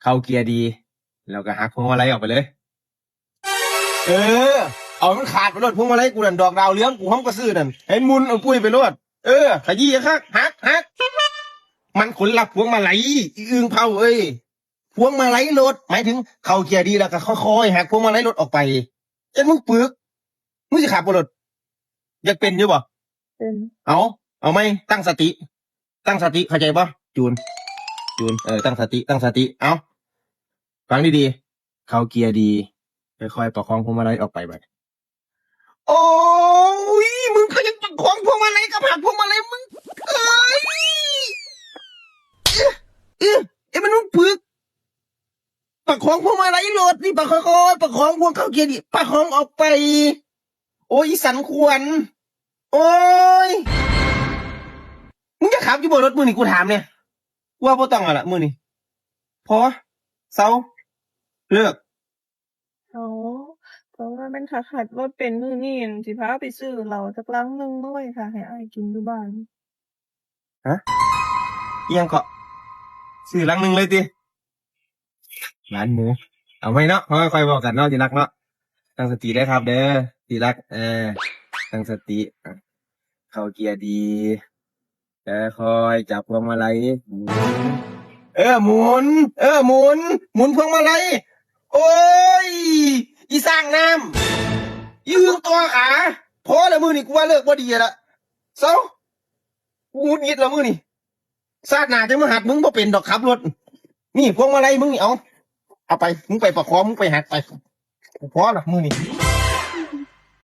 เข้าเกียร์ดีแล้วก็หักพวงมาลัยออกไปเลยเออเอามันขาดไปรถพวงมาลัยกูนั่นดอกดาวเลี้ยงกูห้องก็ซื้อนั่นให้มุนเอาปุ้ยไปรถขยี้ครับหักมันขนลับพวงมาลัยอีอึงเผาพวงมาลัยรถหมายถึงเข้าเกียร์ดีแล้วก็ค่อยๆหักพวงมาลัยรถออกไปจนมึงปึกมึงจะขับรถอยากเป็นอยู่บ่เป็นเอาไหมตั้งสติเข้าใจป่ะจูนตั้งสติเอาฟังดีๆเข้าเกียร์ดีค่อยๆประคองพวงมาลัยออกไปแบบโอ้ยมึงก็ยังประคองพวงมาลัยกับหักพวงมาลัยมึงมันมึงปึกประคองพวงมาลัยรถนี่ประคองประคองพวงเข้าเกียร์ดีประคองออกไปโอ้ยสันควรโอ้ยมึงจะขับอยู่บนรถมือนี่กูถามเนี่ยว่าบ่ต้องอะล่ะมือนี่พอเซาเลิกเขาเพราะว่ามันขัดว่าเป็นมื้อนี้สิพาไปซื้อเหล้าจักลังหนึงด้วยค่ะให้อ้ายกินอยู่บ้านฮะเอียงก็ซื้อลังหนึ่งเลยติร้านหมูเอาไหมเนาะค่อยๆบอกกันเนาะที่รักเนาะตั้งสติได้ครับเด้อที่รักตั้งสติเข้าเกียร์ดีแล้วค่อยจับพวงมาลัยหมุนหมุนพวงมาลัยโอ้ยอีสร้างน้ำยืมตัวขาพอแล้วมือนี่กูว่าเลิกบ่ดีละเซากูหงุดหงิดแล้วมือนี่ซาดหน้าจะมาหัดมึงบ่เป็นดอกขับรถนี่พวงมาลัยมึงนี่เอาไปมึงไปประคองมึงไปหัดไปพอละมือนี่